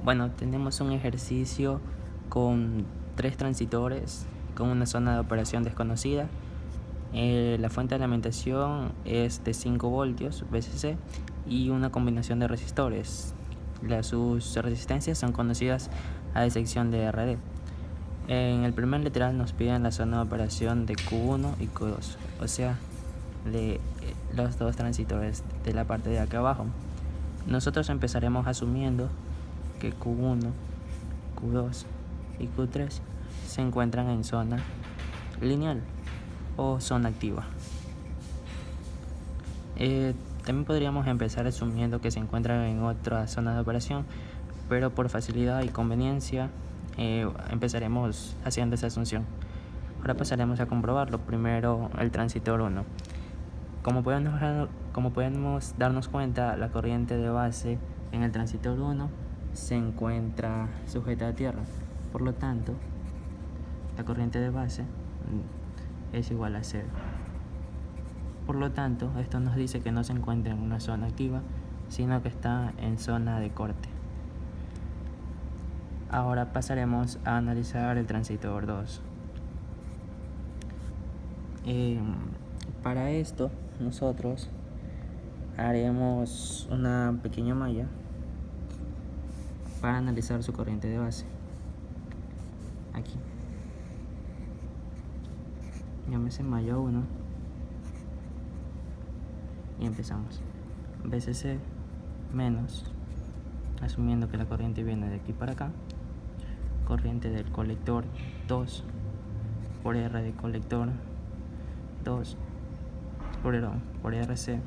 Bueno, tenemos un ejercicio con 3 transitores con una zona de operación desconocida. La fuente de alimentación es de 5 voltios VCC y una combinación de resistores. Sus resistencias son conocidas a excepción de RD. En el primer literal nos piden la zona de operación de Q1 y Q2, o sea, de los dos transitores de la parte de acá abajo. Nosotros empezaremos asumiendo que Q1, Q2 y Q3 se encuentran en zona lineal o zona activa. También podríamos empezar asumiendo que se encuentran en otra zona de operación, pero por facilidad y conveniencia empezaremos haciendo esa asunción. Ahora pasaremos a comprobarlo. Primero el transitor 1. Como podemos darnos cuenta, la corriente de base en el transitor 1 se encuentra sujeta a tierra. Por lo tanto, la corriente de base es igual a 0. Por lo tanto, esto nos dice que no se encuentra en una zona activa, sino que está en zona de corte. Ahora pasaremos a analizar el transitor 2. Para esto, nosotros haremos una pequeña malla para analizar su corriente de base. Aquí. Llámese malla 1. Y empezamos. VCC menos, asumiendo que la corriente viene de aquí para acá, corriente del colector 2 por R de colector 2 por RC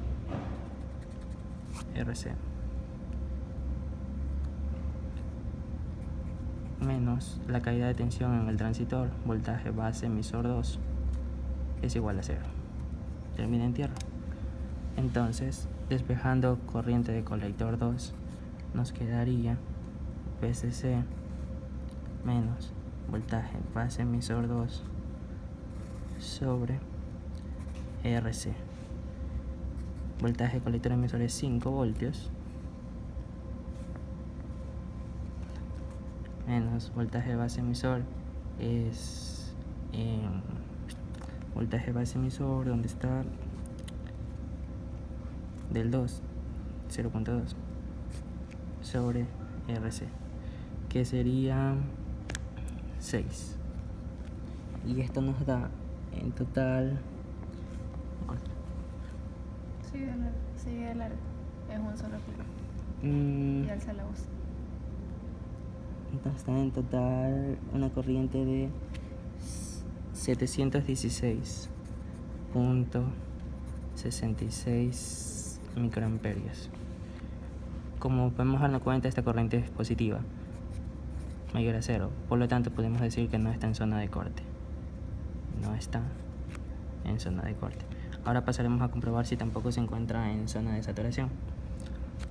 menos la caída de tensión en el transitor, voltaje base emisor 2 es igual a 0. Termina en tierra. Entonces, despejando corriente de colector 2, nos quedaría VCC menos voltaje base emisor 2 sobre RC. Voltaje colector emisor es 5 voltios menos voltaje base emisor es voltaje base emisor, ¿dónde está? Del 2, 0.2 sobre RC, que sería 6. Y esto nos da en total... Sigue de largo. Es un solo filo. Y alza la voz. Entonces está en total una corriente de 716.66 microamperios. Como podemos darnos cuenta, esta corriente es positiva, mayor a 0. Por lo tanto, podemos decir que no está en zona de corte. No está en zona de corte. Ahora pasaremos a comprobar si tampoco se encuentra en zona de saturación.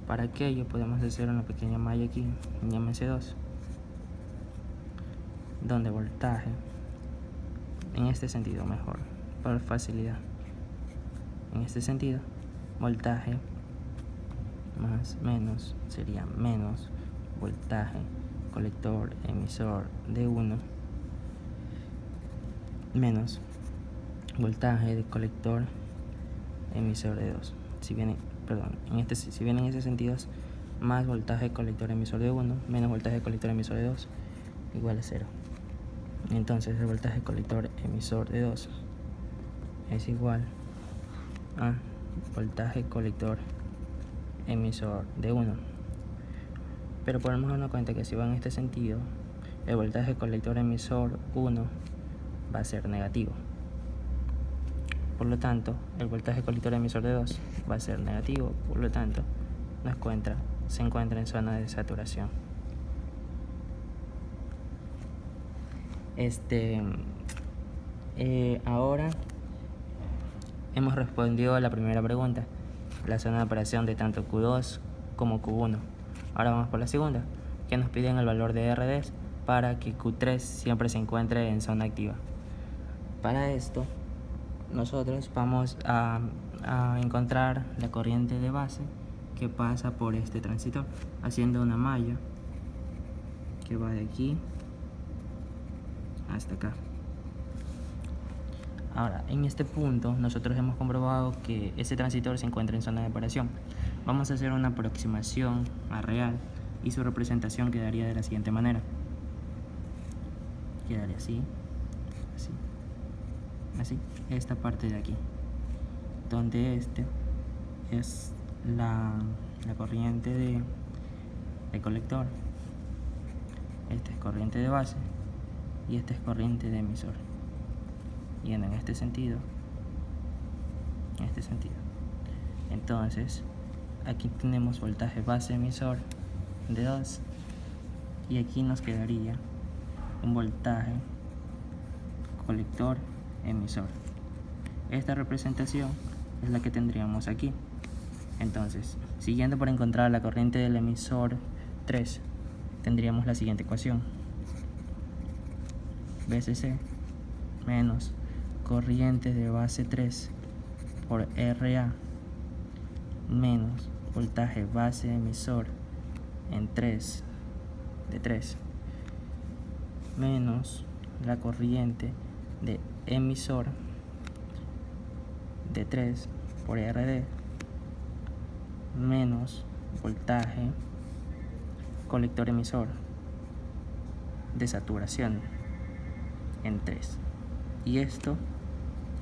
Para aquello podemos hacer una pequeña malla aquí, llámese 2, donde voltaje, en este sentido mejor, por facilidad, en este sentido, voltaje más menos sería menos voltaje colector emisor de 1 menos voltaje de colector emisor de 2. Si viene en ese sentido, más voltaje colector emisor de 1 menos voltaje colector emisor de 2 igual a 0. Entonces el voltaje colector emisor de 2 es igual a voltaje colector emisor de 1. Pero podemos darnos cuenta que si va en este sentido, el voltaje colector emisor 1 va a ser negativo. Por lo tanto, el voltaje colector emisor de 2 va a ser negativo. Por lo tanto, se encuentra en zona de saturación. Ahora hemos respondido a la primera pregunta, la zona de operación de tanto Q2 como Q1. Ahora vamos por la segunda, que nos piden el valor de RD para que Q3 siempre se encuentre en zona activa. Para esto, nosotros vamos a encontrar la corriente de base que pasa por este transitor, haciendo una malla que va de aquí hasta acá. Ahora, en este punto nosotros hemos comprobado que ese transistor se encuentra en zona de operación. Vamos a hacer una aproximación a real y su representación quedaría de la siguiente manera. Quedaría así, así, así, esta parte de aquí, donde este es la corriente de colector, esta es corriente de base y esta es corriente de emisor, yendo en este sentido, entonces aquí tenemos voltaje base emisor de 2 y aquí nos quedaría un voltaje colector emisor. Esta representación es la que tendríamos aquí. Entonces, siguiendo por encontrar la corriente del emisor 3, tendríamos la siguiente ecuación: VCC menos corriente de base 3 por RA menos voltaje base emisor en 3 de 3 menos la corriente de emisor de 3 por RD menos voltaje colector emisor de saturación en 3, y esto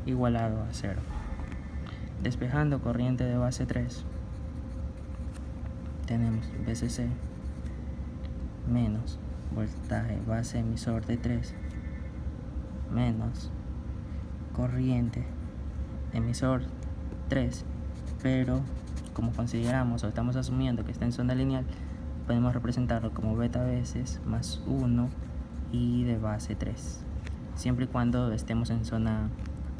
igualado a 0. Despejando corriente de base 3, tenemos VCC menos voltaje base emisor de 3 menos corriente emisor 3, pero como consideramos o estamos asumiendo que está en zona lineal, podemos representarlo como beta veces más 1 y de base 3, siempre y cuando estemos en zona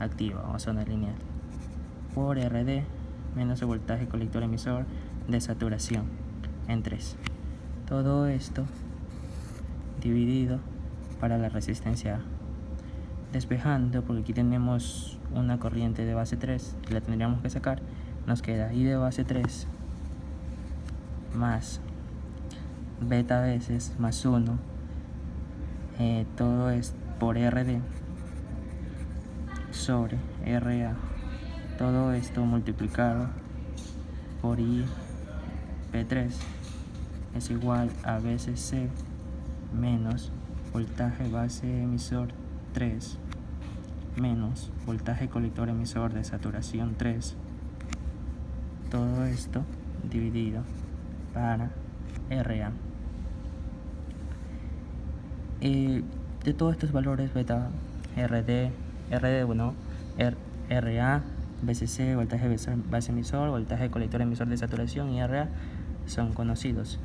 activa o zona lineal, por RD menos el voltaje colector emisor de saturación en 3. Todo esto dividido para la resistencia A. Despejando, porque aquí tenemos una corriente de base 3 que la tendríamos que sacar, nos queda I de base 3 más beta veces más 1, todo es por RD sobre RA, todo esto multiplicado por I P3 es igual a VCC menos voltaje base emisor 3 menos voltaje colector emisor de saturación 3, todo esto dividido para RA. De todos estos valores beta, RA, VCC, voltaje base emisor, voltaje colector emisor de saturación y RA son conocidos,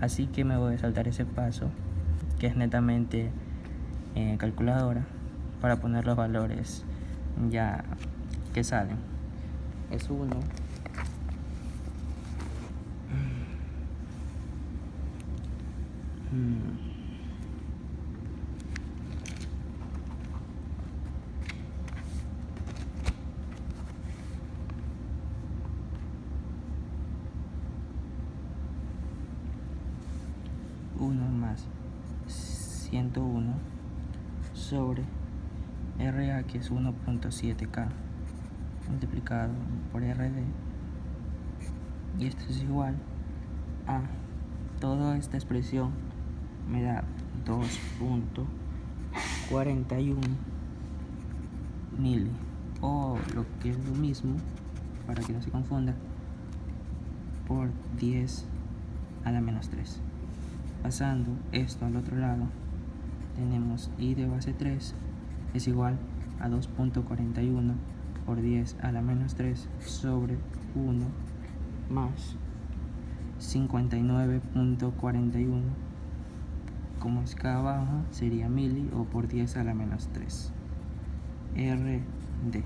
así que me voy a saltar ese paso que es netamente calculadora para poner los valores ya que salen. Es 1 más 101 sobre RA, que es 1.7K multiplicado por RD, y esto es igual a toda esta expresión me da 2.41 mili, o lo que es lo mismo, para que no se confunda, por 10 a la menos 3. Pasando esto al otro lado, tenemos I de base 3 es igual a 2.41 por 10 a la menos 3 sobre 1 más 59.41, como escala baja sería mili, o por 10 a la menos 3 RD.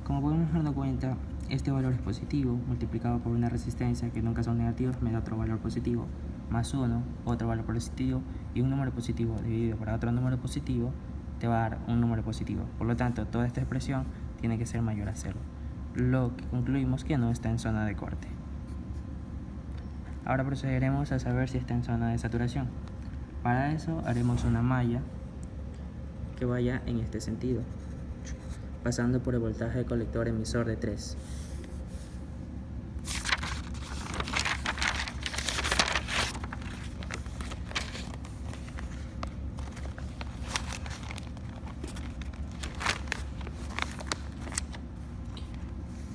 Como podemos darnos cuenta, este valor es positivo, multiplicado por una resistencia que nunca son negativos, me da otro valor positivo, más 1, otro valor positivo, y un número positivo dividido por otro número positivo te va a dar un número positivo. Por lo tanto, toda esta expresión tiene que ser mayor a 0, lo que concluimos que no está en zona de corte. Ahora procederemos a saber si está en zona de saturación. Para eso haremos una malla que vaya en este sentido, pasando por el voltaje de colector emisor de 3.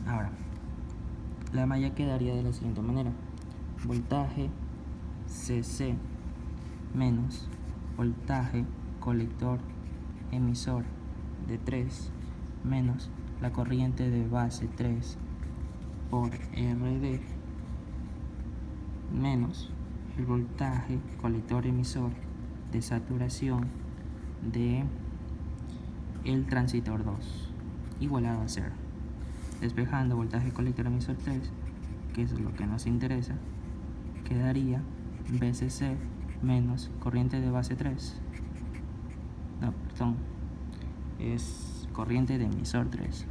Ahora, la malla quedaría de la siguiente manera: voltaje CC menos voltaje colector emisor de 3 menos la corriente de base 3 por RD menos el voltaje colector emisor de saturación de el transistor 2 igualado a 0. Despejando voltaje colector emisor 3, que es lo que nos interesa, quedaría VCC menos corriente de base 3. No, perdón, es corriente de emisor 3.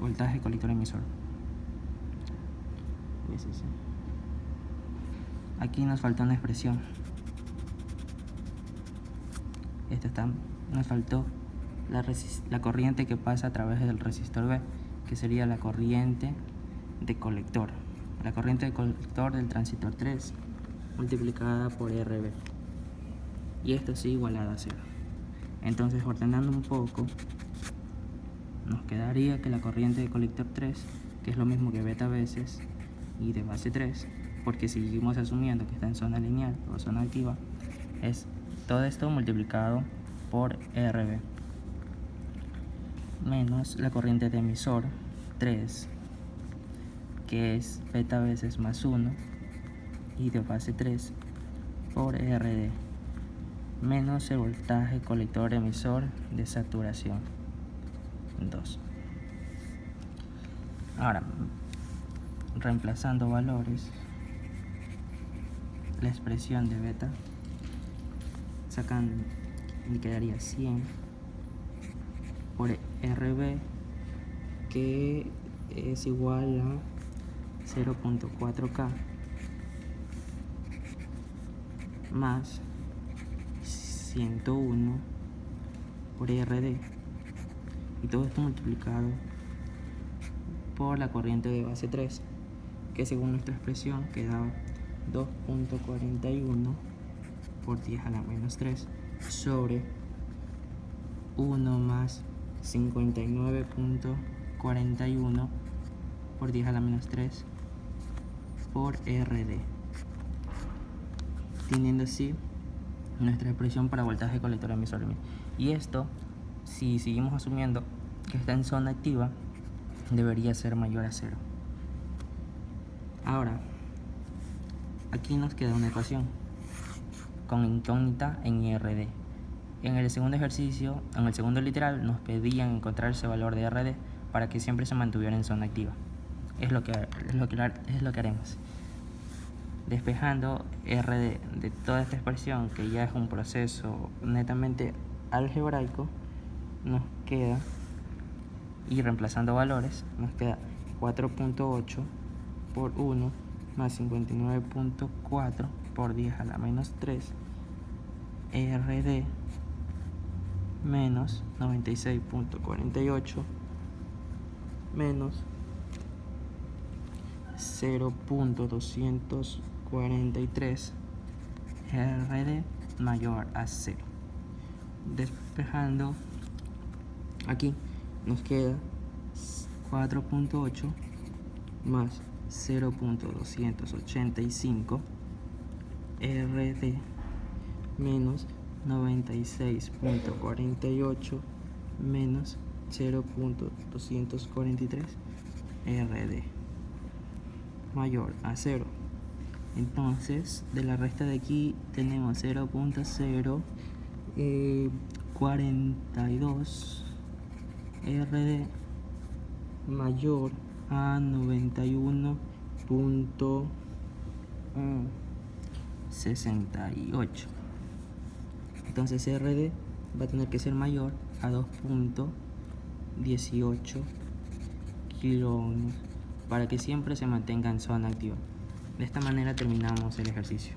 Voltaje colector emisor. VCC. Aquí nos falta una expresión. Nos faltó la corriente que pasa a través del resistor B, que sería la corriente de colector. La corriente de colector del transistor 3 multiplicada por RB. Y esto sí igualado a 0. Entonces, ordenando un poco, nos quedaría que la corriente de colector 3, que es lo mismo que beta veces y de base 3, porque seguimos asumiendo que está en zona lineal o zona activa, es todo esto multiplicado por RB menos la corriente de emisor 3, que es beta veces más 1 y de base 3 por RD menos el voltaje colector emisor de saturación 2. Ahora, reemplazando valores, la expresión de beta, sacando, me quedaría 100 por RB, que es igual a 0.4K más 101 por RD, y todo esto multiplicado por la corriente de base 3, que según nuestra expresión quedaba 2.41 por 10 a la menos 3 sobre 1 más 59.41 por 10 a la menos 3 por RD, teniendo así nuestra expresión para voltaje colector emisor. Y esto, si seguimos asumiendo que está en zona activa, debería ser mayor a 0. Ahora, aquí nos queda una ecuación con incógnita en IRD. En el segundo ejercicio, en el segundo literal, nos pedían encontrar ese valor de IRD para que siempre se mantuviera en zona activa. Es lo que haremos. Despejando RD de toda esta expresión, que ya es un proceso netamente algebraico, nos queda, y reemplazando valores, nos queda 4.8 por 1 más 59.4 por 10 a la menos 3 RD menos 96.48 menos 0.243 RD mayor a 0. Despejando, aquí nos queda 4.8 más 0.285 RD menos 96.48 menos 0.243 RD mayor a 0. Entonces, de la resta de aquí tenemos 0.042 RD mayor a 91.68. Entonces RD va a tener que ser mayor a 2.18 kiloohms para que siempre se mantenga en zona activa. De esta manera terminamos el ejercicio.